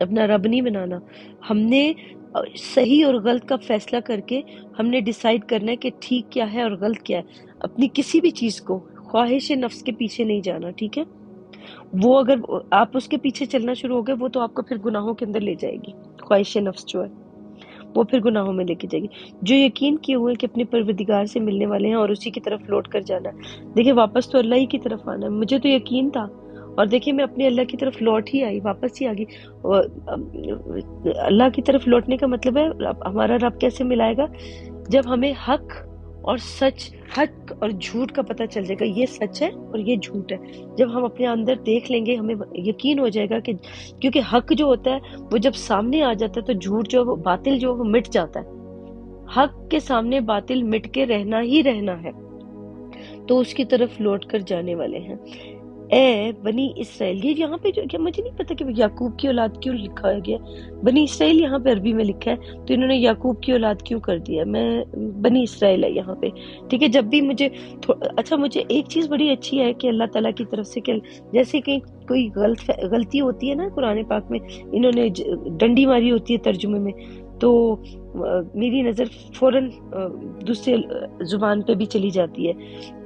اپنا رب نہیں بنانا. ہم نے صحیح اور غلط کا فیصلہ کر کے ہم نے ڈیسائیڈ کرنا ہے کہ ٹھیک کیا ہے اور غلط کیا ہے. اپنی کسی بھی چیز کو خواہش نفس کے پیچھے نہیں جانا، ٹھیک ہے؟ وہ اگر آپ اس کے پیچھے چلنا شروع ہو گئے، وہ تو آپ کو پھر گناہوں کے اندر لے جائے گی. خواہش نفس جو ہے وہ پھر گناہوں میں لے کے جائے گی. جو یقین کیے ہوئے کہ اپنے پروردگار سے ملنے والے ہیں اور اسی کی طرف لوٹ کر جانا ہے. دیکھیں واپس تو اللہ ہی کی طرف آنا ہے. مجھے تو یقین تھا اور دیکھیں میں اپنے اللہ کی طرف لوٹ ہی آئی، واپس ہی آ گئی. اللہ کی طرف لوٹنے کا مطلب ہے ہمارا رب کیسے ملائے گا؟ جب ہمیں حق اور سچ، حق اور جھوٹ کا پتہ چل جائے گا، یہ سچ ہے اور یہ جھوٹ ہے. جب ہم اپنے اندر دیکھ لیں گے ہمیں یقین ہو جائے گا کہ کیونکہ حق جو ہوتا ہے وہ جب سامنے آ جاتا ہے تو جھوٹ جو ہے، باطل جو ہے وہ مٹ جاتا ہے. حق کے سامنے باطل مٹ کے رہنا ہی رہنا ہے. تو اس کی طرف لوٹ کر جانے والے ہیں. اے بنی اسرائیل، یہ یہاں پہ جو کہ مجھے نہیں پتا کہ یعقوب کی اولاد کیوں لکھا گیا. بنی اسرائیل یہاں پہ عربی میں لکھا ہے تو انہوں نے یعقوب کی اولاد کیوں کر دیا؟ میں بنی اسرائیل ہے یہاں پہ، ٹھیک ہے. جب بھی مجھے اچھا، مجھے ایک چیز بڑی اچھی ہے کہ اللہ تعالیٰ کی طرف سے کہ جیسے کہ کوئی غلطی ہوتی ہے نا قرآن پاک میں، انہوں نے ڈنڈی ماری ہوتی ہے ترجمے میں، تو میری نظر فوراً دوسرے زبان پہ بھی چلی جاتی ہے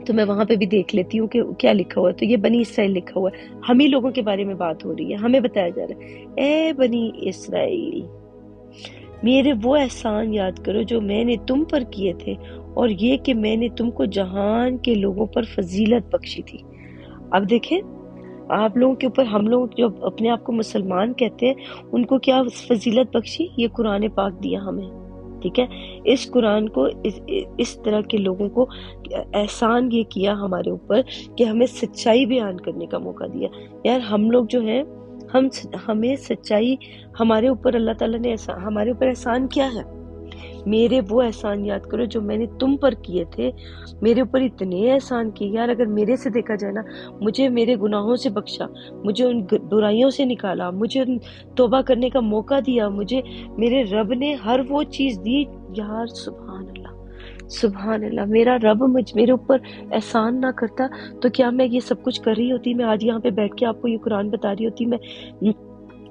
تو میں وہاں پہ بھی دیکھ لیتی ہوں کہ کیا لکھا ہوا ہے. تو یہ بنی اسرائیل لکھا ہوا ہے، ہم ہی لوگوں کے بارے میں بات ہو رہی ہے، ہمیں بتایا جا رہا ہے اے بنی اسرائیل میرے وہ احسان یاد کرو جو میں نے تم پر کیے تھے، اور یہ کہ میں نے تم کو جہان کے لوگوں پر فضیلت بخشی تھی. اب دیکھیں آپ لوگوں کے اوپر، ہم لوگ جو اپنے آپ کو مسلمان کہتے ہیں ان کو کیا فضیلت بخشی؟ یہ قرآن پاک دیا ہمیں، ٹھیک ہے. اس قرآن کو اس طرح کے لوگوں کو احسان یہ کیا ہمارے اوپر کہ ہمیں سچائی بیان کرنے کا موقع دیا. یار ہم لوگ جو ہیں ہمیں سچائی، ہمارے اوپر اللہ تعالیٰ نے ہمارے اوپر احسان کیا ہے؟ میرے وہ احسان یاد کرو جو میں نے تم پر کیے تھے. میرے اوپر اتنے احسان کیے یار، اگر میرے سے دیکھا جائے نا، مجھے میرے گناہوں سے بخشا، مجھے ان برائیوں سے نکالا، مجھے توبہ کرنے کا موقع دیا، مجھے میرے رب نے ہر وہ چیز دی. یار سبحان اللہ، سبحان اللہ. میرا رب میرے اوپر احسان نہ کرتا تو کیا میں یہ سب کچھ کر رہی ہوتی؟ میں آج یہاں پہ بیٹھ کے آپ کو یہ قرآن بتا رہی ہوتی، میں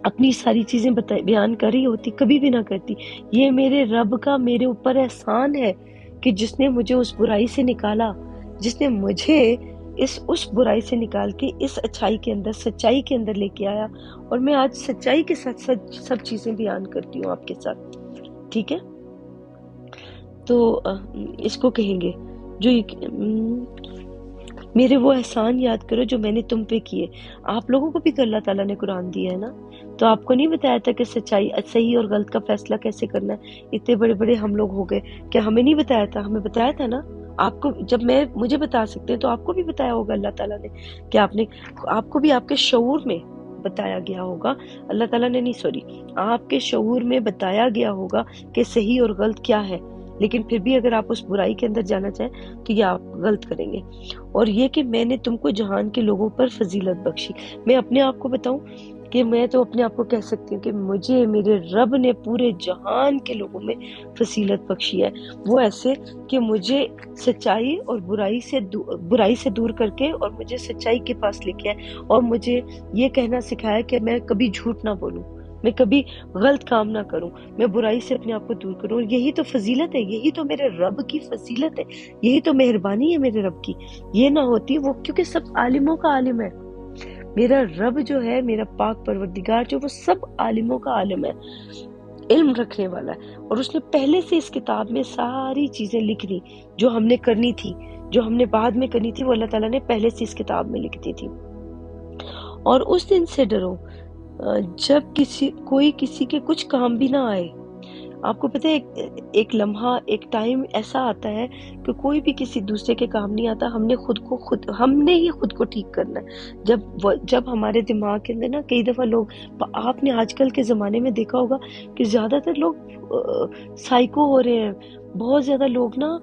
اپنی ساری چیزیں بیان کر رہی ہوتی؟ کبھی بھی نہ کرتی. یہ میرے رب کا میرے اوپر احسان ہے کہ جس نے مجھے اس برائی سے نکالا، جس نے مجھے اس برائی سے نکال کے اس اچھائی کے اندر، سچائی کے اندر لے کے آیا، اور میں آج سچائی کے ساتھ سب چیزیں بیان کرتی ہوں آپ کے ساتھ، ٹھیک ہے. تو اس کو کہیں گے جو میرے وہ احسان یاد کرو جو میں نے تم پہ کیے. آپ لوگوں کو بھی تو اللہ تعالیٰ نے قرآن دیا ہے نا، تو آپ کو نہیں بتایا تھا کہ سچائی، صحیح اور غلط کا فیصلہ کیسے کرنا ہے؟ اتنے بڑے بڑے ہم لوگ ہو گئے، کیا ہمیں نہیں بتایا تھا؟ ہمیں بتایا تھا نا. آپ کو جب مجھے بتا سکتے ہیں تو آپ کو بھی بتایا ہوگا اللہ تعالیٰ نے، کہ آپ کو بھی آپ کے شعور میں بتایا گیا ہوگا. اللہ تعالیٰ نے نہیں، سوری، آپ کے شعور میں بتایا گیا ہوگا کہ صحیح اور غلط کیا ہے. لیکن پھر بھی اگر آپ اس برائی کے اندر جانا چاہیں تو یہ آپ غلط کریں گے. اور یہ کہ میں نے تم کو جہان کے لوگوں پر فضیلت بخشی. میں اپنے آپ کو بتاؤں کہ میں تو اپنے آپ کو کہہ سکتی ہوں کہ مجھے میرے رب نے پورے جہان کے لوگوں میں فضیلت بخشی ہے. وہ ایسے کہ مجھے سچائی اور برائی سے دور کر کے اور مجھے سچائی کے پاس لے کے آئے، اور مجھے یہ کہنا سکھایا کہ میں کبھی جھوٹ نہ بولوں، میں کبھی غلط کام نہ کروں، میں برائی سے اپنے آپ کو دور کروں. یہی تو فضیلت ہے، یہی تو میرے رب کی فضیلت ہے، یہی تو مہربانی ہے میرے رب کی. یہ نہ ہوتی وہ، کیونکہ سب عالموں کا عالم ہے. میرا رب جو ہے، میرا پاک پروردگار جو، وہ سب عالموں کا عالم ہے، علم رکھنے والا ہے. اور اس نے پہلے سے اس کتاب میں ساری چیزیں لکھ دی جو ہم نے کرنی تھی، جو ہم نے بعد میں کرنی تھی، وہ اللہ تعالیٰ نے پہلے سے اس کتاب میں لکھ دی تھی. اور اس دن سے ڈرو جب کوئی کسی کے کچھ کام بھی نہ آئے. آپ کو پتہ ہے ایک لمحہ، ایک ٹائم ایسا آتا ہے کہ کوئی بھی کسی دوسرے کے کام نہیں آتا. ہم نے ہی خود کو ٹھیک کرنا ہے. جب ہمارے دماغ کے اندر نا، کئی دفعہ لوگ، آپ نے آج کل کے زمانے میں دیکھا ہوگا کہ زیادہ تر لوگ سائیکو ہو رہے ہیں. بہت زیادہ لوگ نا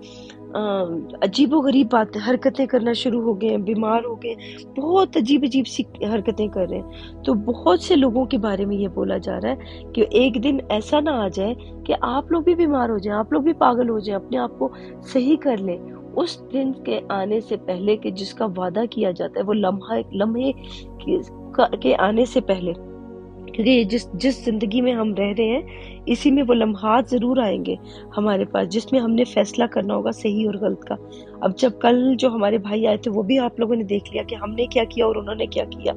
عجیب و غریب حرکتیں کرنا شروع ہو گئے ہیں، بیمار ہو گئے، بہت عجیب سی حرکتیں کر رہے ہیں. تو بہت سے لوگوں کے بارے میں یہ بولا جا رہا ہے کہ ایک دن ایسا نہ آ جائے کہ آپ لوگ بھی بیمار ہو جائیں، آپ لوگ بھی پاگل ہو جائیں، اپنے آپ کو صحیح کر لیں. اس دن کے آنے سے پہلے کہ جس کا وعدہ کیا جاتا ہے، وہ لمحے کے آنے سے پہلے، کیونکہ یہ جس زندگی میں ہم رہ رہے ہیں اسی میں وہ لمحات ضرور آئیں گے ہمارے پاس جس میں ہم نے فیصلہ کرنا ہوگا صحیح اور غلط کا۔ اب جب کل جو ہمارے بھائی آئے تھے وہ بھی آپ لوگوں نے دیکھ لیا کہ ہم نے کیا کیا اور انہوں نے کیا کیا،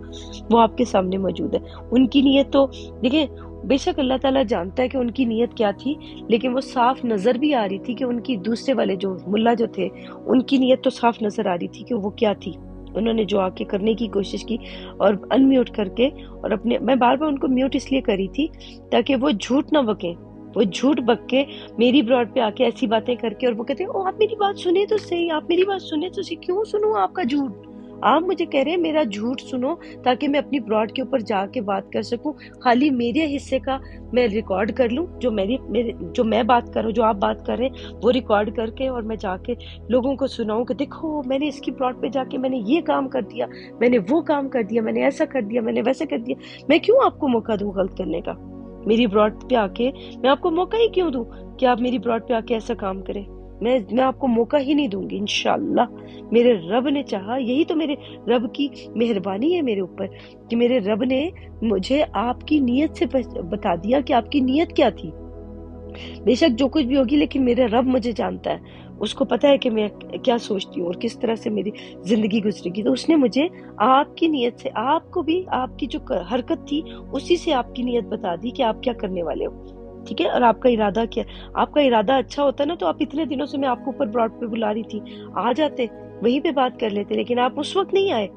وہ آپ کے سامنے موجود ہے۔ ان کی نیت تو دیکھیں، بے شک اللہ تعالیٰ جانتا ہے کہ ان کی نیت کیا تھی، لیکن وہ صاف نظر بھی آ رہی تھی کہ ان کی دوسرے والے جو ملا جو تھے ان کی نیت تو صاف نظر آ رہی تھی کہ وہ کیا تھی۔ انہوں نے جو آ کے کرنے کی کوشش کی اور ان میوٹ کر کے، اور اپنے، میں بار بار ان کو میوٹ اس لیے کری تھی تاکہ وہ جھوٹ نہ بکیں، وہ جھوٹ بک کے میری براڈ پہ آ کے ایسی باتیں کر کے، اور وہ کہتے ہیں او آپ میری بات سنیں تو صحیح، آپ میری بات سنیں تو صحیح، کیوں سنوں آپ کا جھوٹ؟ آپ مجھے کہہ رہے ہیں میرا جھوٹ سنو تاکہ میں اپنی براڈ کے اوپر جا کے بات کر سکوں، خالی میرے حصے کا میں ریکارڈ کر لوں، جو جو میں بات کر رہا ہوں، جو آپ بات کر رہے ہیں وہ ریکارڈ کر کے، اور میں جا کے لوگوں کو سناؤں کہ دیکھو میں نے اس کی براڈ پہ جا کے میں نے یہ کام کر دیا، میں نے وہ کام کر دیا، میں نے ایسا کر دیا، میں نے ویسا کر دیا۔ میں کیوں آپ کو موقع دوں غلط کرنے کا؟ میری براڈ پہ آ کے میں آپ کو موقع ہی کیوں دوں کہ آپ میری براڈ پہ آ کے ایسا کام کریں؟ میں آپ کو موقع ہی نہیں دوں گی انشاءاللہ۔ میرے رب نے چاہا، یہی تو میرے رب کی مہربانی ہے میرے اوپر کہ میرے رب نے مجھے آپ کی نیت سے بتا دیا کہ آپ کی نیت کیا تھی۔ بے شک جو کچھ بھی ہوگی، لیکن میرا رب مجھے جانتا ہے، اس کو پتا ہے کہ میں کیا سوچتی ہوں اور کس طرح سے میری زندگی گزرے گی۔ تو اس نے مجھے آپ کی نیت سے، آپ کو بھی آپ کی جو حرکت تھی اسی سے آپ کی نیت بتا دی کہ آپ کیا کرنے والے ہو، ٹھیک ہے، اور آپ کا ارادہ کیا۔ آپ کا ارادہ اچھا ہوتا نا تو آپ اتنے دنوں سے، میں آپ کو اوپر براڈ پہ بلا رہی تھی، آ جاتے وہیں پہ بات کر لیتے، لیکن آپ اس وقت نہیں آئے۔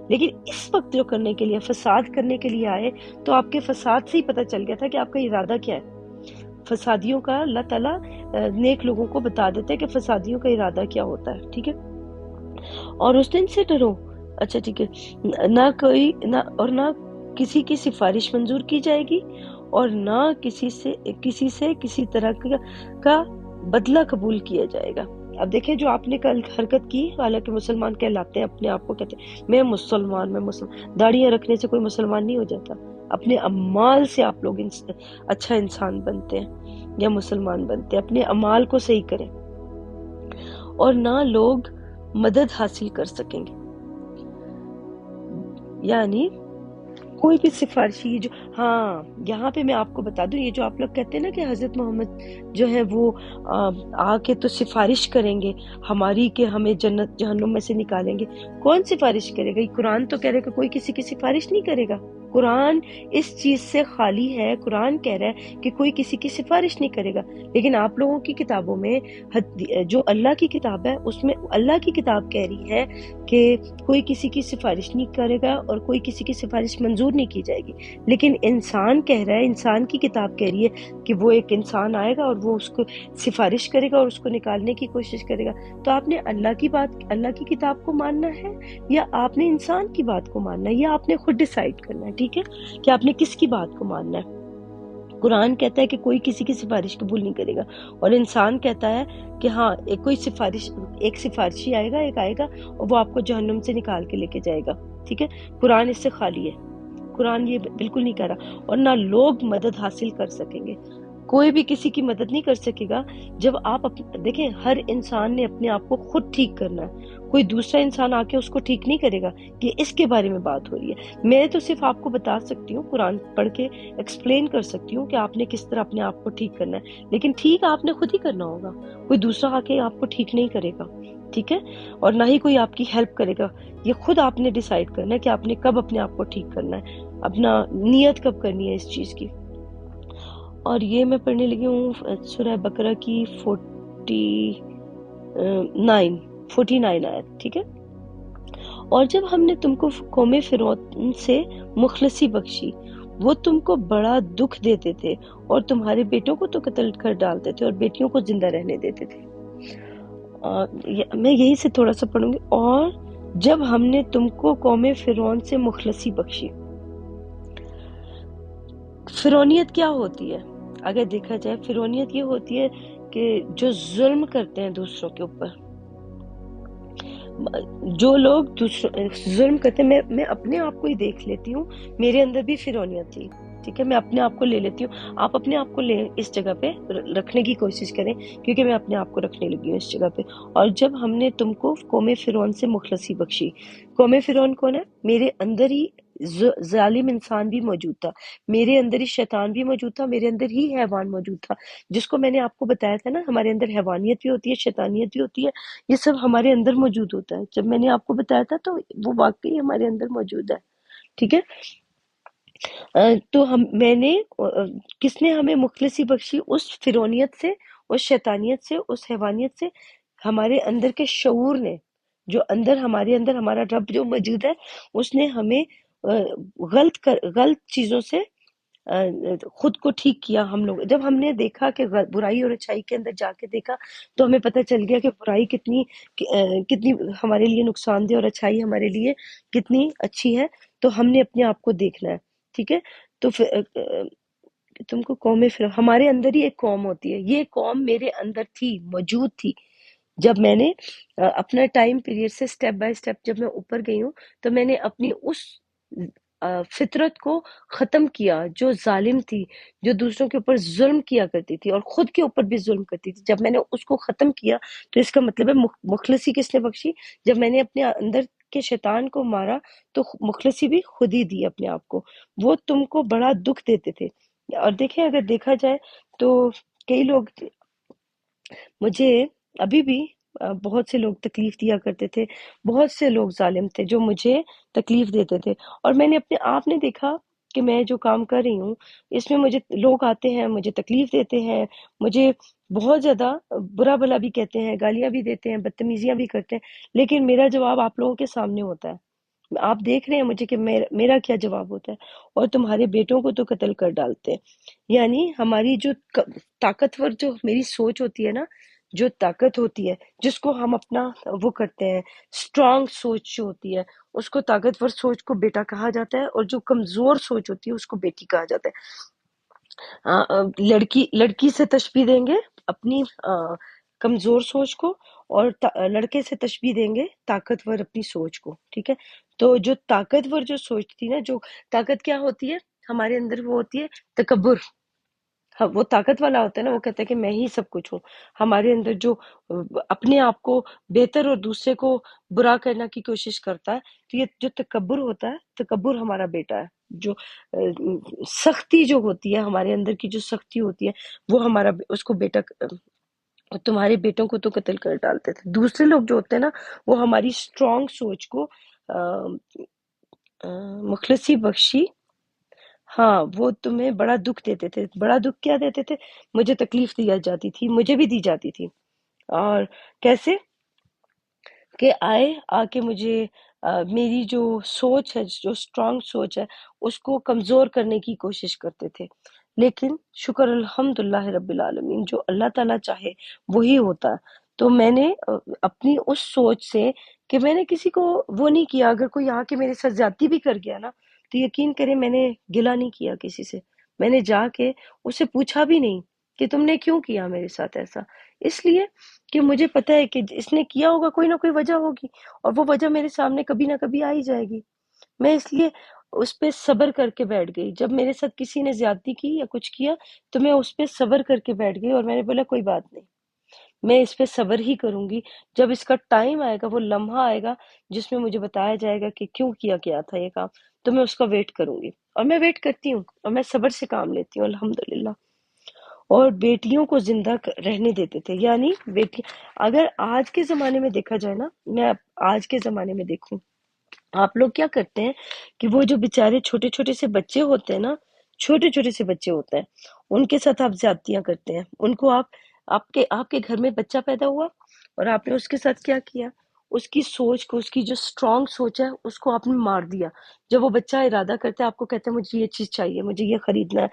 لیکن اس وقت جو کرنے کے لیے، فساد کرنے کے لیے آئے، تو آپ کے فساد سے ہی پتہ چل گیا تھا کہ آپ کا ارادہ کیا ہے۔ فسادیوں کا اللہ تعالیٰ نیک لوگوں کو بتا دیتا ہے کہ فسادیوں کا ارادہ کیا ہوتا ہے، ٹھیک ہے۔ اور اس دن سے ڈرو، اچھا ٹھیک ہے، نہ کسی کی سفارش منظور کی جائے گی، اور نہ کسی سے کسی طرح کا بدلہ قبول کیا جائے گا۔ اب دیکھیں جو آپ نے کل حرکت کی، حالانکہ مسلمان کہلاتے ہیں، اپنے آپ کو کہتے ہیں میں مسلمان، داڑیاں رکھنے سے کوئی مسلمان نہیں ہو جاتا، اپنے اعمال سے آپ لوگ اچھا انسان بنتے ہیں یا مسلمان بنتے ہیں۔ اپنے اعمال کو صحیح کریں، اور نہ لوگ مدد حاصل کر سکیں گے، یعنی کوئی بھی سفارشی جو، ہاں یہاں پہ میں آپ کو بتا دوں، یہ جو آپ لوگ کہتے ہیں نا کہ حضرت محمد جو ہے وہ آ کے تو سفارش کریں گے ہماری کہ ہمیں جنت جہنم میں سے نکالیں گے، کون سفارش کرے گا؟ یہ قرآن تو کہہ رہا ہے کہ کوئی کسی کی سفارش نہیں کرے گا۔ قرآن اس چیز سے خالی ہے، قرآن کہہ رہا ہے کہ کوئی کسی کی سفارش نہیں کرے گا، لیکن آپ لوگوں کی کتابوں میں، جو اللہ کی کتاب ہے اس میں اللہ کی کتاب کہہ رہی ہے کہ کوئی کسی کی سفارش نہیں کرے گا اور کوئی کسی کی سفارش منظور نہیں کی جائے گی، لیکن انسان کہہ رہا ہے، انسان کی کتاب کہہ رہی ہے کہ وہ ایک انسان آئے گا اور وہ اس کو سفارش کرے گا اور اس کو نکالنے کی کوشش کرے گا۔ تو آپ نے اللہ کی بات، اللہ کی کتاب کو ماننا ہے یا آپ نے انسان کی بات کو ماننا ہے، یا آپ نے خود ڈیسائیڈ کرنا ہے، ٹھیک ہے، کہ آپ نے کس کی بات کو ماننا ہے۔ قرآن کہتا ہے کہ کوئی کسی کی سفارش قبول نہیں کرے گا، اور انسان کہتا ہے کہ ہاں ایک سفارشی آئے گا اور وہ آپ کو جہنم سے نکال کے لے کے جائے گا، ٹھیک ہے۔ قرآن اس سے خالی ہے، قرآن یہ بالکل نہیں کہہ رہا، اور نہ لوگ مدد حاصل کر سکیں گے، کوئی بھی کسی کی مدد نہیں کر سکے گا۔ جب آپ دیکھیں، ہر انسان نے اپنے آپ کو خود ٹھیک کرنا ہے، کوئی دوسرا انسان آ کے اس کو ٹھیک نہیں کرے گا کہ اس کے بارے میں بات ہو رہی ہے۔ میں تو صرف آپ کو بتا سکتی ہوں، قرآن پڑھ کے ایکسپلین کر سکتی ہوں کہ آپ نے کس طرح اپنے آپ کو ٹھیک کرنا ہے، لیکن ٹھیک آپ نے خود ہی کرنا ہوگا، کوئی دوسرا آ کے آپ کو ٹھیک نہیں کرے گا، ٹھیک ہے، اور نہ ہی کوئی آپ کی ہیلپ کرے گا۔ یہ خود آپ نے ڈیسائیڈ کرنا ہے کہ آپ نے کب اپنے آپ کو ٹھیک کرنا ہے، اپنا نیت کب کرنی ہے اس چیز کی۔ اور یہ میں پڑھنے لگی ہوں سورہ بقرہ کی 49 آیت، ٹھیک ہے۔ اور جب ہم نے تم کو قوم فرعون سے مخلصی بخشی، وہ تم کو بڑا دکھ دیتے تھے اور تمہارے بیٹوں کو تو قتل کر ڈالتے تھے اور بیٹیوں کو زندہ رہنے دیتے تھے۔ میں یہی سے تھوڑا سا پڑھوں گی۔ اور جب ہم نے تم کو قوم فرعون سے مخلصی بخشی، فرعونیت کیا ہوتی ہے؟ اگر دیکھا جائے، فرعونیت یہ ہوتی ہے کہ جو ظلم کرتے ہیں دوسروں کے اوپر، جو لوگ ظلم کرتے ہیں، میں اپنے آپ کو ہی دیکھ لیتی ہوں، میرے اندر بھی فرعونیت تھی، ٹھیک ہے، میں اپنے آپ کو لے لیتی ہوں۔ آپ اپنے آپ کو اس جگہ پہ رکھنے کی کوشش کریں، کیونکہ میں اپنے آپ کو رکھنے لگی ہوں اس جگہ پہ۔ اور جب ہم نے تم کو قوم فرعون سے مخلصی بخشی، قوم فرعون کون ہے؟ میرے اندر ہی ظالم انسان بھی موجود تھا، میرے اندر ہی شیطان بھی موجود تھا، میرے اندر ہی حیوان موجود تھا، جس کو میں نے آپ کو بتایا تھا نا، ہمارے اندر حیوانیت بھی ہوتی ہے، شیطانیت بھی ہوتی ہے، یہ سب ہمارے اندر موجود ہوتا ہے۔ جب میں نے آپ کو بتایا تھا تو وہ واقعی ہمارے اندر موجود ہے، ٹھیک ہے۔ تو میں نے کس نے ہمیں مخلصی بخشی؟ اس فرعونیت سے، اس شیطانیت سے، اس حیوانیت سے، ہمارے اندر کے شعور نے، جو اندر ہمارے اندر ہمارا رب جو موجود ہے، اس نے ہمیں غلط چیزوں سے خود کو ٹھیک کیا۔ ہم لوگ جب ہم نے دیکھا کہ برائی اور اچھائی کے اندر جا کے دیکھا تو ہمیں پتہ چل گیا کہ برائی کتنی ہمارے لیے نقصان دہ اور اچھائی ہمارے لیے کتنی اچھی ہے۔ تو ہم نے اپنے آپ کو دیکھنا ہے، ٹھیک ہے۔ تو تم کو قوم ہمارے اندر ہی ایک قوم ہوتی ہے، یہ قوم میرے اندر تھی، موجود تھی۔ جب میں نے اپنا ٹائم پیریڈ سے سٹیپ بائی سٹیپ جب میں اوپر گئی ہوں تو میں نے اپنی اس فطرت کو ختم کیا جو ظالم تھی، جو دوسروں کے اوپر ظلم کیا کرتی تھی اور خود کے اوپر بھی ظلم کرتی تھی۔ جب میں نے اس کو ختم کیا تو اس کا مطلب ہے مخلصی کس نے بخشی؟ جب میں نے اپنے اندر کے شیطان کو مارا تو مخلصی بھی خود ہی دی اپنے آپ کو۔ وہ تم کو بڑا دکھ دیتے تھے، اور دیکھیں اگر دیکھا جائے تو کئی لوگ مجھے ابھی بھی بہت سے لوگ تکلیف دیا کرتے تھے، بہت سے لوگ ظالم تھے جو مجھے تکلیف دیتے تھے، اور میں نے آپ نے دیکھا کہ میں جو کام کر رہی ہوں اس میں مجھے لوگ آتے ہیں، مجھے تکلیف دیتے ہیں، مجھے بہت زیادہ برا بھلا بھی کہتے ہیں، گالیاں بھی دیتے ہیں، بدتمیزیاں بھی کرتے ہیں، لیکن میرا جواب آپ لوگوں کے سامنے ہوتا ہے۔ آپ دیکھ رہے ہیں مجھے کہ میرا کیا جواب ہوتا ہے، اور تمہارے بیٹوں کو تو قتل کر ڈالتے ہیں۔ یعنی ہماری جو طاقتور جو میری سوچ ہوتی ہے نا، جو طاقت ہوتی ہے جس کو ہم اپنا وہ کرتے ہیں، اسٹرانگ سوچ جو ہوتی ہے اس کو طاقتور سوچ کو بیٹا کہا جاتا ہے، اور جو کمزور سوچ ہوتی ہے اس کو بیٹی کہا جاتا ہے۔ لڑکی سے تشبیہ دیں گے اپنی کمزور سوچ کو، اور لڑکے سے تشبیہ دیں گے طاقتور اپنی سوچ کو، ٹھیک ہے۔ تو جو طاقتور جو سوچ تھی نا، جو طاقت کیا ہوتی ہے ہمارے اندر، وہ ہوتی ہے تکبر۔ وہ طاقت والا ہوتا ہے نا، وہ کہتا ہے کہ میں ہی سب کچھ ہوں۔ ہمارے اندر جو اپنے آپ کو بہتر اور دوسرے کو برا کرنا کی کوشش کرتا ہے، تو یہ جو تکبر ہوتا ہے، تکبر ہمارا بیٹا ہے۔ جو سختی جو ہوتی ہے ہمارے اندر کی، جو سختی ہوتی ہے وہ ہمارا اس کو بیٹا، تمہارے بیٹوں کو تو قتل کر ڈالتے تھے۔ دوسرے لوگ جو ہوتے ہیں نا، وہ ہماری اسٹرانگ سوچ کو مخلصی بخشی، ہاں وہ تمہیں بڑا دکھ دیتے تھے۔ بڑا دکھ کیا دیتے تھے؟ مجھے تکلیف دی جاتی تھی، مجھے بھی دی جاتی تھی۔ اور کیسے کہ آ کے مجھے میری جو سوچ ہے، جو اسٹرانگ سوچ ہے، اس کو کمزور کرنے کی کوشش کرتے تھے۔ لیکن شکر الحمدللہ رب العالمین، جو اللہ تعالیٰ چاہے وہی ہوتا ہے۔ تو میں نے اپنی اس سوچ سے کہ میں نے کسی کو وہ نہیں کیا، اگر کوئی آ کے میرے ساتھ زیادتی بھی کر گیا نا تو یقین کریں میں نے گلہ نہیں کیا کسی سے، میں نے جا کے اسے پوچھا بھی نہیں کہ تم نے کیوں کیا میرے ساتھ ایسا، اس لیے کہ مجھے پتہ ہے کہ اس نے کیا ہوگا، کوئی نہ کوئی وجہ ہوگی، اور وہ وجہ میرے سامنے کبھی نہ کبھی آ ہی جائے گی۔ میں اس لیے اس پہ صبر کر کے بیٹھ گئی۔ جب میرے ساتھ کسی نے زیادتی کی یا کچھ کیا تو میں اس پہ صبر کر کے بیٹھ گئی، اور میں نے بولا کوئی بات نہیں، میں اس پہ صبر ہی کروں گی۔ جب اس کا ٹائم آئے گا، وہ لمحہ آئے گا جس میں مجھے بتایا جائے گا کہ کیوں کیا گیا تھا یہ کام، تو میں اس کا ویٹ کروں گی، اور میں ویٹ کرتی ہوں، اور میں صبر سے کام لیتی ہوں الحمدللہ۔ اور بیٹیوں کو زندہ رہنے دیتے تھے، یعنی بیٹی، اگر آج کے زمانے میں دیکھا جائے نا، میں آج کے زمانے میں دیکھوں، آپ لوگ کیا کرتے ہیں کہ وہ جو بیچارے چھوٹے چھوٹے سے بچے ہوتے ہیں نا، چھوٹے چھوٹے سے بچے ہوتے ہیں، ان کے ساتھ آپ زیادتیاں کرتے ہیں۔ ان کو آپ کے گھر میں بچہ پیدا ہوا اور آپ نے اس کے ساتھ کیا کیا؟ اس کی سوچ کو، اس کی جو اسٹرانگ سوچ ہے اس کو آپ نے مار دیا۔ جب وہ بچہ ارادہ کرتا ہے، آپ کو کہتا ہے مجھے یہ چیز چاہیے، مجھے یہ خریدنا ہے،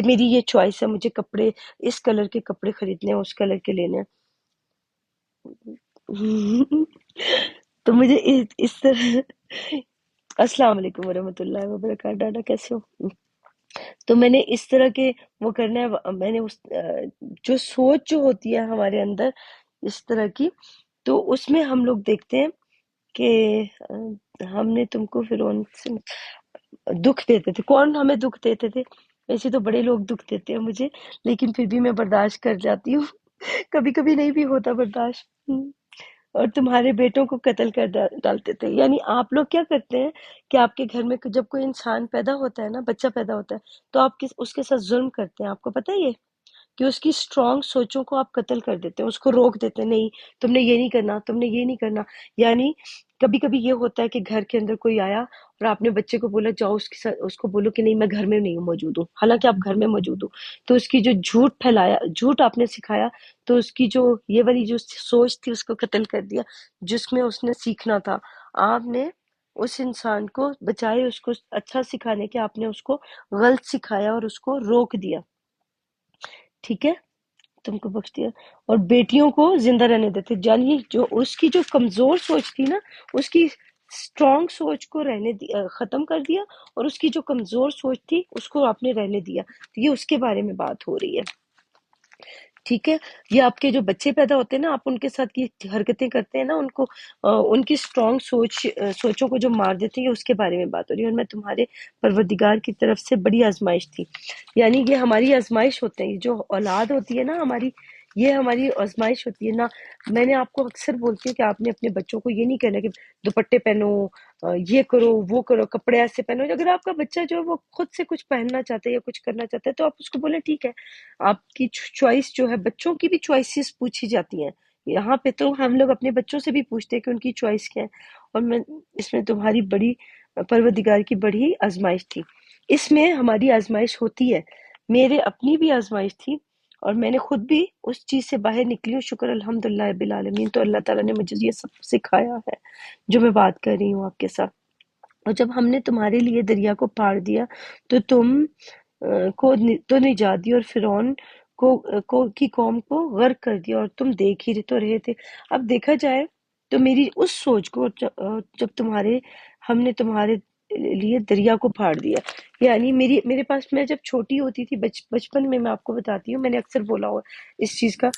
میری یہ چوائس ہے، مجھے کپڑے اس کلر کے کپڑے خریدنے ہیں، اس کلر کے لینے ہیں۔ تو مجھے اس طرح السلام علیکم ورحمۃ اللہ وبرکاتہ، ڈاڈا کیسے ہو؟ تو میں نے اس طرح کے وہ کرنا ہے، میں نے اس جو سوچ جو ہوتی ہے ہمارے اندر اس طرح کی، تو اس میں ہم لوگ دیکھتے ہیں کہ ہم نے تم کو فرعون سے دکھ دیتے تھے۔ کون ہمیں دکھ دیتے تھے؟ ویسے تو بڑے لوگ دکھ دیتے ہیں مجھے، لیکن پھر بھی میں برداشت کر جاتی ہوں۔ کبھی کبھی نہیں بھی ہوتا برداشت۔ اور تمہارے بیٹوں کو قتل کر ڈالتے تھے. یعنی آپ لوگ کیا کرتے ہیں کہ آپ کے گھر میں جب کوئی انسان پیدا ہوتا ہے نا، بچہ پیدا ہوتا ہے، تو آپ اس کے ساتھ ظلم کرتے ہیں. آپ کو پتہ ہے یہ کہ اس کی اسٹرانگ سوچوں کو آپ قتل کر دیتے ہیں، اس کو روک دیتے ہیں، نہیں تم نے یہ نہیں کرنا، تم نے یہ نہیں کرنا. یعنی کبھی کبھی یہ ہوتا ہے کہ گھر کے اندر کوئی آیا اور آپ نے بچے کو بولا جاؤ اس کے ساتھ، اس کو بولو کہ نہیں میں گھر میں نہیں موجود ہوں، حالانکہ آپ گھر میں موجود ہو. تو اس کی جو جھوٹ پھیلایا، جھوٹ آپ نے سکھایا، تو اس کی جو یہ والی جو سوچ تھی اس کو قتل کر دیا، جس میں اس نے سیکھنا تھا. آپ نے اس انسان کو بچائے اس کو اچھا سکھانے کے، آپ نے اس کو غلط سکھایا اور اس کو روک دیا. ٹھیک ہے، تم کو بخش دیا. اور بیٹیوں کو زندہ رہنے دیتے، یعنی جو اس کی جو کمزور سوچ تھی نا، اس کی اسٹرانگ سوچ کو رہنے دیا، ختم کر دیا، اور اس کی جو کمزور سوچ تھی اس کو آپ نے رہنے دیا. تو یہ اس کے بارے میں بات ہو رہی ہے. ٹھیک ہے، یہ آپ کے جو بچے پیدا ہوتے ہیں نا، آپ ان کے ساتھ یہ حرکتیں کرتے ہیں نا، ان کو ان کی اسٹرانگ سوچوں کو جو مار دیتے ہیں، یہ اس کے بارے میں بات ہو رہی ہے. اور میں تمہارے پروردگار کی طرف سے بڑی آزمائش تھی. یعنی یہ ہماری آزمائش ہوتے ہیں، جو اولاد ہوتی ہے نا ہماری، یہ ہماری آزمائش ہوتی ہے نا. میں نے آپ کو اکثر بولتی ہوں کہ آپ نے اپنے بچوں کو یہ نہیں کہنا کہ دوپٹے پہنو، یہ کرو وہ کرو، کپڑے ایسے پہنو. اگر آپ کا بچہ جو ہے وہ خود سے کچھ پہننا چاہتا ہے یا کچھ کرنا چاہتا ہے، تو آپ اس کو بولیں ٹھیک ہے، آپ کی چوائس جو ہے، بچوں کی بھی چوائسیز پوچھی جاتی ہیں. یہاں پہ تو ہم لوگ اپنے بچوں سے بھی پوچھتے ہیں کہ ان کی چوائس کیا ہے. اور میں اس میں تمہاری بڑی پروردگار کی بڑی آزمائش تھی. اس میں ہماری آزمائش ہوتی ہے، میرے اپنی بھی آزمائش تھی، اور میں نے خود بھی اس چیز سے باہر نکلی ہوں. شکر الحمدللہ رب العالمین. تو اللہ تعالیٰ نے مجھے یہ سب سکھایا ہے جو میں بات کر رہی ہوں آپ کے ساتھ. اور جب ہم نے تمہارے لیے دریا کو پار دیا تو تم کو تو نجات دی، اور فرعون کی قوم کو غرق کر دیا، اور تم دیکھ ہی تو رہے تھے. اب دیکھا جائے تو میری اس سوچ کو جب ہم نے تمہارے لیے دریا کو پھاڑ دیا، یعنی میرے پاس، میں جب چھوٹی ہوتی تھی، بچپن میں آپ کو بتاتی ہوں، میں نے اکثر بولا ہوا اس چیز کا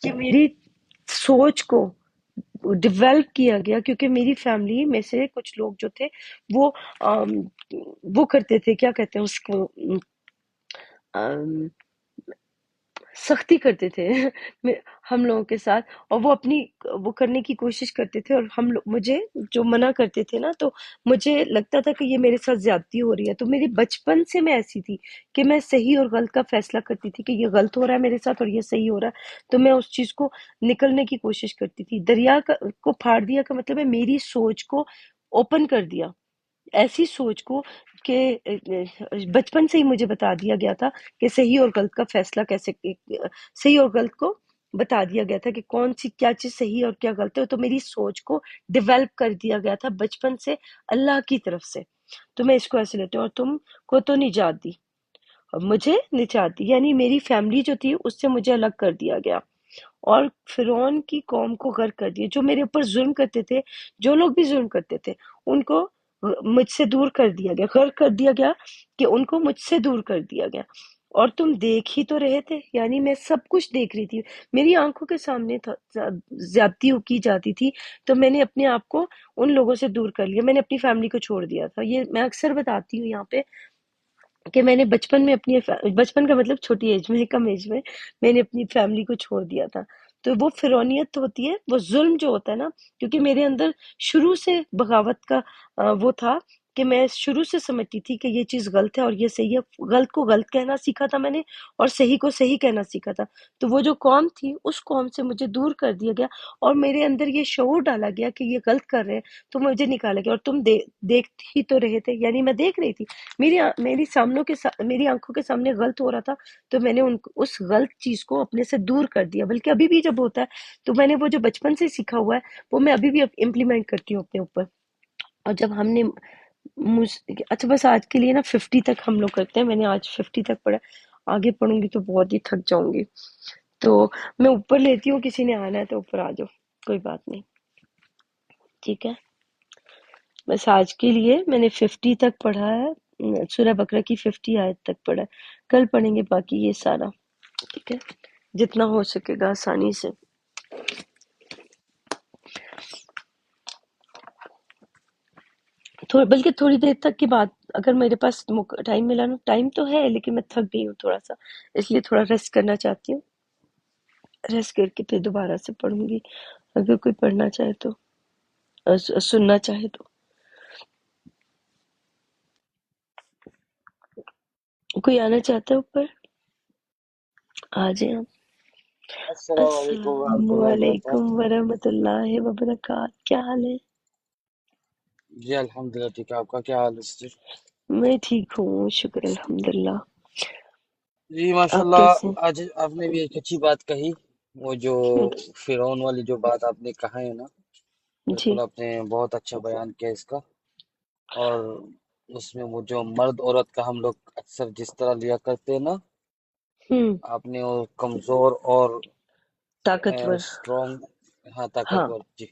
کہ میری سوچ کو ڈیولپ کیا گیا کیونکہ میری فیملی میں سے کچھ لوگ جو تھے وہ وہ کرتے تھے، کیا کہتے ہیں اس کو، سختی کرتے تھے ہم لوگوں کے ساتھ، اور وہ کرنے کی کوشش کرتے تھے، اور مجھے جو منع کرتے تھے نا، تو مجھے لگتا تھا کہ یہ میرے ساتھ زیادتی ہو رہی ہے. تو میری بچپن سے میں ایسی تھی کہ میں صحیح اور غلط کا فیصلہ کرتی تھی کہ یہ غلط ہو رہا ہے میرے ساتھ اور یہ صحیح ہو رہا ہے. تو میں اس چیز کو نکلنے کی کوشش کرتی تھی. دریا کو پھاڑ دیا کا مطلب ہے میری سوچ کو اوپن کر دیا، ایسی سوچ کو کہ بچپن سے ہی مجھے بتا دیا گیا تھا کہ صحیح اور غلط کا فیصلہ کیسے، صحیح اور غلط کو بتا دیا گیا تھا کہ کون سی کیا چیز صحیح اور کیا غلط ہے. تو میری سوچ کو ڈیولپ کر دیا گیا تھا بچپن سے اللہ کی طرف سے. تو میں اس کو ایسے لیتی ہوں. اور تم کو تو نجات دی، اور مجھے نجات دی، یعنی میری فیملی جو تھی اس سے مجھے الگ کر دیا گیا، اور فرعون کی قوم کو غرق کر دیا. جو میرے اوپر ظلم کرتے تھے، جو لوگ بھی ظلم کرتے تھے، ان کو مجھ سے دور کر دیا گیا، غرق کر دیا گیا، کہ ان کو مجھ سے دور کر دیا گیا. اور تم دیکھ ہی تو رہے تھے، یعنی میں سب کچھ دیکھ رہی تھی، میری آنکھوں کے سامنے زیادتی کی جاتی تھی. تو میں نے اپنے آپ کو ان لوگوں سے دور کر لیا، میں نے اپنی فیملی کو چھوڑ دیا تھا. یہ میں اکثر بتاتی ہوں یہاں پہ کہ میں نے بچپن میں بچپن کا مطلب چھوٹی ایج میں، کم ایج میں نے اپنی فیملی کو چھوڑ دیا تھا. تو وہ فرعونیت ہوتی ہے، وہ ظلم جو ہوتا ہے نا، کیونکہ میرے اندر شروع سے بغاوت کا وہ تھا کہ میں شروع سے سمجھتی تھی کہ یہ چیز غلط ہے اور یہ صحیح ہے. غلط کو غلط کہنا سیکھا تھا میں نے، اور صحیح کو صحیح کہنا سیکھا تھا. تو وہ جو قوم تھی، اس قوم سے مجھے دور کر دیا گیا، اور میرے اندر یہ شعور ڈالا گیا کہ یہ غلط کر رہے ہیں، تو مجھے نکالا گیا. اور تم دیکھ ہی تو رہے تھے، یعنی میں دیکھ رہی تھی، میری آنکھوں کے سامنے غلط ہو رہا تھا. تو میں نے اس غلط چیز کو اپنے سے دور کر دیا. بلکہ ابھی بھی جب ہوتا ہے تو میں نے وہ جو بچپن سے سیکھا ہوا ہے وہ میں ابھی بھی امپلیمنٹ کرتی ہوں اپنے اوپر. اور جب ہم نے اچھا، بس آج کے لیے نا 50 تک ہم لوگ کرتے ہیں. میں نے آج 50 تک پڑھا، آگے پڑھوں گی تو بہت ہی تھک جاؤں گی. تو میں اوپر لیتی ہوں، کسی نے آنا ہے تو اوپر آ جاؤ، کوئی بات نہیں. ٹھیک ہے، بس آج کے لیے میں نے 50 تک پڑھا ہے، سورہ بقرہ کی 50 آیت تک پڑھا ہے. کل پڑھیں گے باقی یہ سارا. ٹھیک ہے، جتنا ہو سکے گا آسانی سے. بلکہ تھوڑی دیر تک کی بات، اگر میرے پاس ٹائم ملا نا، ٹائم تو ہے لیکن میں تھک گئی ہوں تھوڑا سا، اس لیے تھوڑا ریسٹ کرنا چاہتی ہوں. ریسٹ کر کے پھر دوبارہ سے پڑھوں گی. اگر کوئی پڑھنا چاہے تو، سننا چاہے تو کوئی آنا چاہتا ہے اوپر؟ آ جائیں آپ۔ السلام علیکم السلام ورحمۃ اللہ علیکم وبرکاتہ۔ ورحمۃ اللہ وبرکاتہ، کیا حال ہے؟ جی الحمدللہ ٹھیک ہے، آپ کا کیا حال ہے سسٹر؟ میں ٹھیک ہوں، شکر الحمدللہ۔ جی ماشاء آپ اللہ، کیسے آج آپ نے بھی ایک اچھی بات کہی، وہ جو ہیں؟ فرعون والی جو بات آپ نے کہا ہے نا، جی۔ بالکل آپ نے بہت اچھا بیان کیا اس کا۔ اور اس میں وہ جو مرد عورت کا ہم لوگ اکثر جس طرح لیا کرتے ہیں نا، ہوں، آپ نے وہ کمزور اور طاقتور۔ اسٹرانگ، ہاں ہاں، طاقتور، جی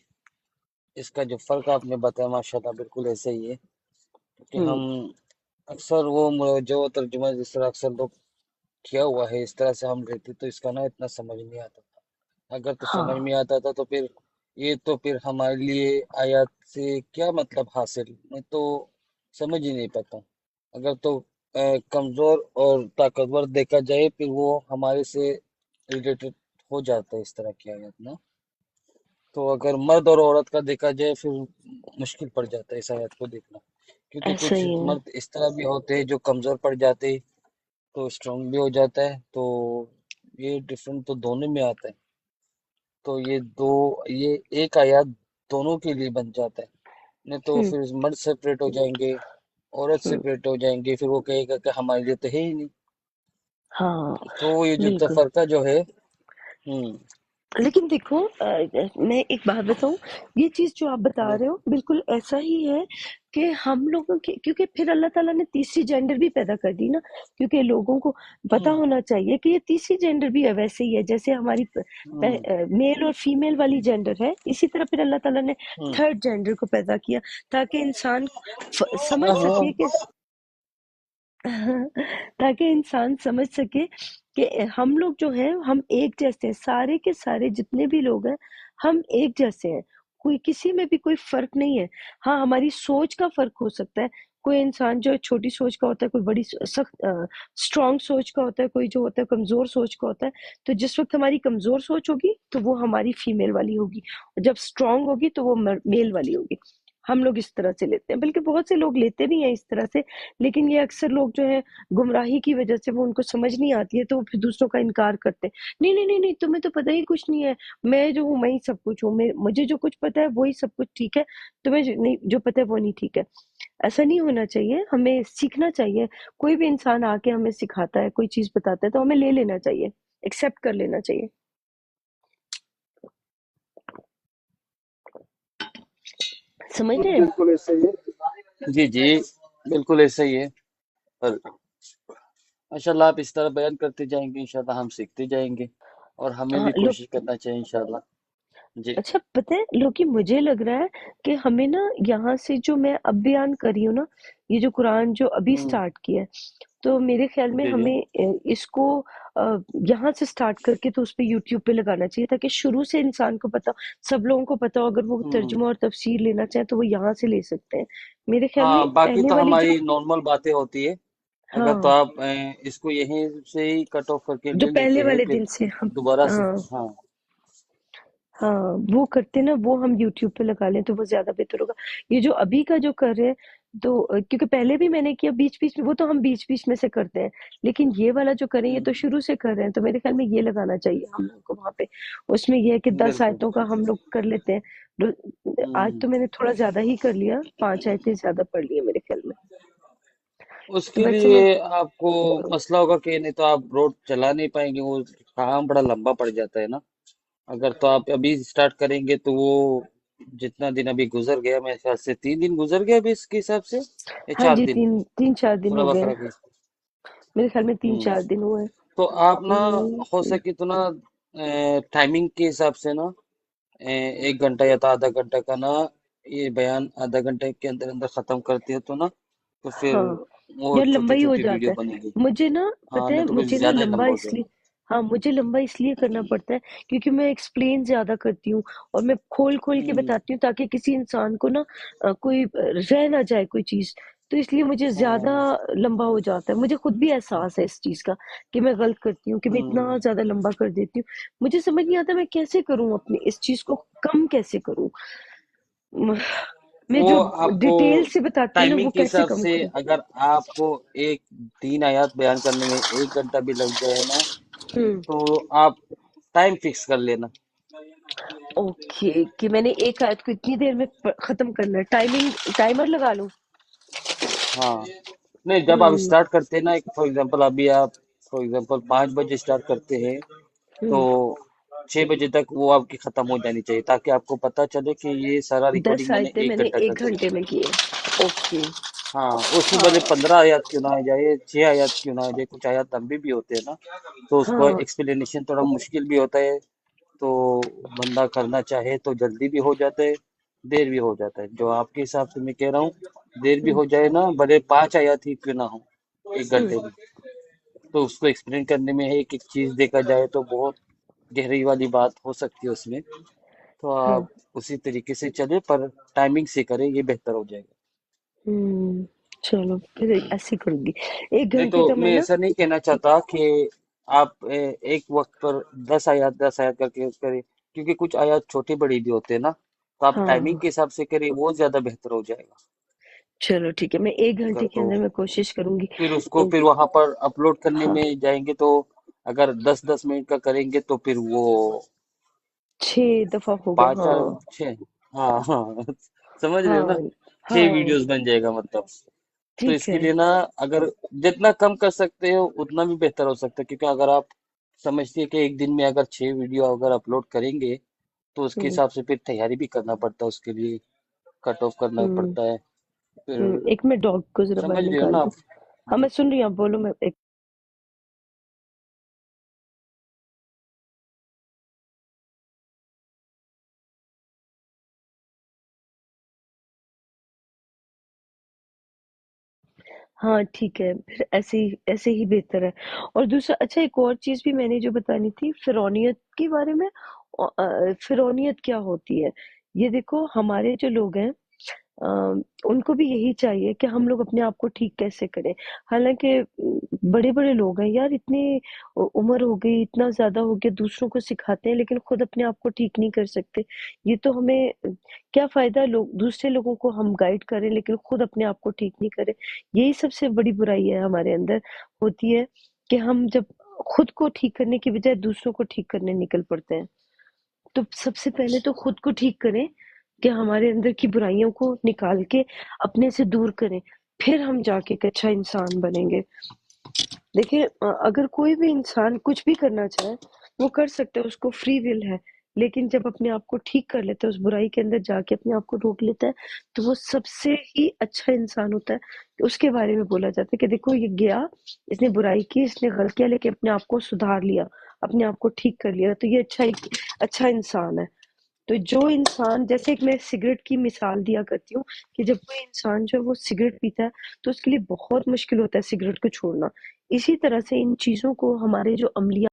اس کا جو فرق آپ نے بتایا ماشاء اللہ بالکل ایسے ہی ہے کہ ہوں، ہم اکثر وہ جو ترجمہ جس طرح اکثر لوگ کیا ہوا ہے اس طرح سے ہم لیتے تو اس کا نا اتنا سمجھ نہیں آتا تھا، اگر تو ہاں، سمجھ میں آتا تھا تو پھر یہ تو پھر ہمارے لیے آیات سے کیا مطلب حاصل، میں تو سمجھ ہی نہیں پاتا ہوں۔ اگر تو کمزور اور طاقتور دیکھا جائے پھر وہ ہمارے سے ریلیٹڈ ہو جاتا ہے اس طرح کی آیات نا، تو اگر مرد اور عورت کا دیکھا جائے پھر مشکل پڑ جاتا ہے اس آیت کو دیکھنا، کیونکہ ایسا کچھ ہی ہے۔ مرد اس طرح بھی ہوتے ہیں جو کمزور پڑ جاتے ہیں تو اسٹرانگ بھی ہو جاتا ہے، تو یہ ڈفرنٹ تو دونوں میں آتا ہے، تو یہ ایک آیات دونوں کے لیے بن جاتا ہے، نہیں تو ہوں، پھر مرد سپریٹ ہو جائیں گے، عورت ہوں، سپریٹ ہو جائیں گے، پھر وہ کہے گا کہ ہمارے لیے تو ہے ہی نہیں، ہاں، تو یہ جو بالکل۔ تفرقہ جو ہے، ہوں لیکن دیکھو، میں ایک بات بتاؤں، یہ چیز جو آپ بتا رہے ہو بالکل ایسا ہی ہے کہ ہم لوگوں کے، کیونکہ پھر اللہ تعالیٰ نے تیسری جینڈر بھی پیدا کر دی نا، کیونکہ لوگوں کو پتا ہوں ہونا چاہیے کہ یہ تیسری جینڈر بھی ہے، ویسے ہی ہے جیسے ہماری ہوں میل اور فیمیل والی جینڈر ہے، اسی طرح پھر اللہ تعالیٰ نے ہوں تھرڈ جینڈر کو پیدا کیا تاکہ انسان سمجھ ہاں ہاں سکے کہ تاکہ انسان سمجھ سکے کہ ہم لوگ جو ہیں ہم ایک جیسے ہیں، سارے کے سارے جتنے بھی لوگ ہیں ہم ایک جیسے ہیں، کوئی کسی میں بھی کوئی فرق نہیں ہے۔ ہاں، ہماری سوچ کا فرق ہو سکتا ہے، کوئی انسان جو ہے چھوٹی سوچ کا ہوتا ہے، کوئی بڑی سخت اسٹرانگ سوچ کا ہوتا ہے، کوئی جو ہوتا ہے کمزور سوچ کا ہوتا ہے، تو جس وقت ہماری کمزور سوچ ہوگی تو وہ ہماری فیمیل والی ہوگی، اور جب اسٹرانگ ہوگی تو وہ میل والی ہوگی۔ ہم لوگ اس طرح سے لیتے ہیں، بلکہ بہت سے لوگ لیتے بھی ہیں اس طرح سے، لیکن یہ اکثر لوگ جو ہے گمراہی کی وجہ سے وہ ان کو سمجھ نہیں آتی ہے تو وہ پھر دوسروں کا انکار کرتے ہیں، نہیں نہیں نہیں نہیں، تمہیں تو پتہ ہی کچھ نہیں ہے، میں جو ہوں میں ہی سب کچھ ہوں، مجھے جو کچھ پتہ ہے وہی سب کچھ ٹھیک ہے، تمہیں جو پتہ ہے وہ نہیں ٹھیک ہے۔ ایسا نہیں ہونا چاہیے، ہمیں سیکھنا چاہیے، کوئی بھی انسان آ کے ہمیں سکھاتا ہے، کوئی چیز بتاتا ہے تو ہمیں لے لینا چاہیے، ایکسیپٹ کر لینا چاہیے۔ سمجھ رہے ہیں؟ بالکل ایسا ہی ہے، جی جی بالکل ایسا ہی ہے، پر ماشاء اللہ آپ اس طرح بیان کرتے جائیں گے انشاءاللہ ہم سیکھتے جائیں گے، اور ہمیں ہاں، بھی لوگ، کوشش کرنا چاہیے انشاءاللہ۔ جی اچھا پتہ ہے لوکی، مجھے لگ رہا ہے کہ ہمیں نا یہاں سے جو میں اب بیان کر رہی ہوں نا، یہ جو قرآن جو ابھی ہوں سٹارٹ کیا ہے، تو میرے خیال میں جی جی ہمیں اس کو یہاں سے سٹارٹ کر کے تو اس پہ یوٹیوب پہ لگانا چاہیے تاکہ شروع سے انسان کو پتا، سب لوگوں کو پتا ہو، اگر وہ ہوں ترجمہ اور تفسیر لینا چاہیں تو وہ یہاں سے لے سکتے ہیں۔ میرے خیال ہاں میں باقی پہلے تو والی جو، ہماری نارمل باتیں ہوتی ہے، اگر ہاں، تو آپ اس کو یہیں سے ہی کٹ آف کر کے جو لے پہلے لیتے ہیں والے پھر دن سے ہم، دوبارہ سے، ہاں ہاں ہاں وہ کرتے نا، وہ ہم یوٹیوب پہ لگا لیں تو وہ زیادہ بہتر ہوگا۔ یہ جو ابھی کا جو کر رہے ہیں تو کیونکہ پہلے بھی میں نے کیا بیچ بیچ میں، وہ تو ہم بیچ بیچ میں سے کرتے ہیں، لیکن یہ والا جو کریں یہ ہوں تو شروع سے کر رہے ہیں، تو میرے خیال میں یہ لگانا چاہیے ہم لوگ کو وہاں پہ۔ اس میں یہ ہے کہ 10 بالکل آیتوں کا ہم لوگ کر لیتے ہیں۔ آج ہوں تو میں نے تھوڑا زیادہ ہی کر لیا، 5 آیتیں زیادہ پڑھ لی ہیں میرے خیال میں، اس تو کے بٹ لیے سمجھ، آپ کو مسئلہ ہوگا کہ نہیں تو آپ روڈ چلا نہیں پائیں گے، وہ کام بڑا لمبا پڑ جاتا ہے نا، اگر تو آپ ابھی اسٹارٹ کریں گے تو وہ جتنا دن ابھی گزر گیا، میرے خیال سے 3 دن گزر گیا ابھی اس کے حساب سے، یا ہاں چار جی، دن 3 4 دن سورہ ہو گئے بقرہ ہیں، کی، میرے خیال میں تین ہوں چار دن ہوئے ہیں۔ تو آپ نا ہو ہم، سکے تو نا ٹائمنگ کے حساب سے نا 1 گھنٹہ یا تو آدھا گھنٹہ کا نا یہ بیان آدھا گھنٹے کے اندر اندر ختم کرتے ہو تو نا، تو پھر ہاں اور یار لمبا چھوٹی ہی ہو چھوٹی جاتا ویڈیو ہے، بنے گی، مجھے نا ہاں پتہ ہے، نہیں تو پھر مجھے نا زیادہ ہی لمبا لمبا ہو اس جائے لیے، گا۔ ہاں مجھے لمبا اس لیے کرنا پڑتا ہے کیونکہ میں ایکسپلین زیادہ کرتی ہوں اور میں کھول کھول کے ہوں بتاتی ہوں تاکہ کسی انسان کو نا کوئی رہ نہ جائے کوئی چیز، تو اس لیے مجھے زیادہ ہوں لمبا ہو جاتا ہے. مجھے خود بھی احساس ہے اس چیز کا کہ میں غلط کرتی ہوں، کہ میں اتنا ہوں زیادہ لمبا کر دیتی ہوں. مجھے سمجھ نہیں آتا میں کیسے کروں، اپنی اس چیز کو کم کیسے کروں. میں وہ جو آپ کو ڈیٹیل سے بتاتی ہوں نا ٹائمنگ وہ کے کیسے حساب کم سے، کروں. اگر آپ کو ایک 3 آیات بیان کرنے میں 1 گھنٹہ بھی لگ جائے نا، ہوں. تو آپ ٹائم فکس کر لینا. اوکے کہ میں نے ایک آیت کو اتنی دیر میں ختم کرنا ہے، ٹائمر لگا لوں. ہاں، نہیں، جب آپ ہوں. اسٹارٹ کرتے ہیں نا، فار ایگزامپل ابھی آپ فار ایگزامپل 5 بجے اسٹارٹ کرتے ہیں، تو ہوں. 6 بجے تک وہ آپ کی ختم ہو جانی چاہیے، تاکہ آپ کو پتہ چلے کہ یہ سارا 10 ریکارڈنگ میں نے آیتیں میں ایک نے گھنٹہ کر ایک دیا. گھنٹے میں کیے. اوکے. ہاں، اس میں ہاں. بھلے 15 آیات کیوں نہ آ جائے، 6 آیات کیوں نہ آ جائے، کچھ آیات لمبی بھی ہوتے ہیں نا، تو اس کو ہاں. ایکسپلینیشن تھوڑا مشکل بھی ہوتا ہے. تو بندہ کرنا چاہے تو جلدی بھی ہو جاتا ہے، دیر بھی ہو جاتا ہے. جو آپ کے حساب سے میں کہہ رہا ہوں، دیر بھی ہوں. ہو جائے نا، بھلے 5 آیات ہی کیوں نہ ہو 1 گھنٹے ہوں. میں، تو اس کو ایکسپلین کرنے میں ایک ایک چیز دیکھا جائے تو بہت گہرائی والی بات ہو سکتی ہے اس میں. تو ہوں. آپ اسی طریقے سے چلے، پر ٹائمنگ سے کریں، یہ بہتر ہو جائے گا. چلو پھر ایسے کروں گی. ایک نہیں تو گھنٹے کا میں میں نا. ایسا نہیں کہنا چاہتا کہ آپ ایک وقت پر 10 آیات کر کے کریں، کیونکہ کچھ آیات چھوٹی بڑی بھی ہوتے ہیں نا، تو آپ ہاں. ٹائمنگ کے حساب سے کریں، وہ زیادہ بہتر ہو جائے گا. چلو ٹھیک ہے، میں ایک اگر گھنٹے کے تو اندر میں کوشش کروں گی. پھر اس کو پھر وہاں پر اپلوڈ کرنے ہاں. میں جائیں گے، تو اگر 10 10 منٹ کا کریں گے تو پھر وہ 6 دفعہ ہوگا. پانچ ہاں. 6. ہاں ہاں، سمجھ رہے ہو ہاں. نا، چھ ہاں. ویڈیوز بن جائے گا مطلب. تو اس ٹھیک کے ہے. لیے نا، اگر جتنا کم کر سکتے ہو اتنا بھی بہتر ہو سکتا ہے، کیونکہ اگر آپ سمجھتے ہیں کہ ایک دن میں اگر 6 ویڈیو اگر اپلوڈ کریں گے، تو اس کے ہوں. حساب سے پھر تیاری بھی کرنا پڑتا ہے، اس کے لیے کٹ آف کرنا ہوں. پڑتا ہے. پھر ایک میں ڈاگ کو ذرا باہر سمجھ رہے ہو نکال نا دوں. آپ. ہاں میں سن رہی ہوں، آپ بولو. میں ایک. ہاں ٹھیک ہے، پھر ایسے ہی بہتر ہے. اور دوسرا اچھا ایک اور چیز بھی میں نے جو بتانی تھی فرعونیت کے بارے میں. فرعونیت کیا ہوتی ہے؟ یہ دیکھو ہمارے جو لوگ ہیں ان کو بھی یہی چاہیے کہ ہم لوگ اپنے آپ کو ٹھیک کیسے کریں. حالانکہ بڑے بڑے لوگ ہیں یار، اتنی عمر ہو گئی، اتنا زیادہ ہو گیا، دوسروں کو سکھاتے ہیں لیکن خود اپنے آپ کو ٹھیک نہیں کر سکتے. یہ تو ہمیں کیا فائدہ، لوگ دوسرے لوگوں کو ہم گائیڈ کریں لیکن خود اپنے آپ کو ٹھیک نہیں کریں. یہی سب سے بڑی برائی ہے ہمارے اندر ہوتی ہے، کہ ہم جب خود کو ٹھیک کرنے کی بجائے دوسروں کو ٹھیک کرنے نکل پڑتے ہیں. تو سب سے پہلے تو خود کو ٹھیک کریں، کہ ہمارے اندر کی برائیوں کو نکال کے اپنے سے دور کریں، پھر ہم جا کے ایک اچھا انسان بنیں گے. دیکھیں اگر کوئی بھی انسان کچھ بھی کرنا چاہے وہ کر سکتا ہے، اس کو فری ول ہے. لیکن جب اپنے آپ کو ٹھیک کر لیتا ہے، اس برائی کے اندر جا کے اپنے آپ کو روک لیتا ہے، تو وہ سب سے ہی اچھا انسان ہوتا ہے. اس کے بارے میں بولا جاتا ہے کہ دیکھو یہ گیا، اس نے برائی کی، اس نے غلط کیا، لیکن اپنے آپ کو سدھار لیا، اپنے آپ کو ٹھیک کر لیا، تو یہ اچھا انسان ہے. تو جو انسان، جیسے ایک میں سگریٹ کی مثال دیا کرتی ہوں، کہ جب کوئی انسان جو ہے وہ سگریٹ پیتا ہے تو اس کے لیے بہت مشکل ہوتا ہے سگریٹ کو چھوڑنا. اسی طرح سے ان چیزوں کو ہمارے جو عملیات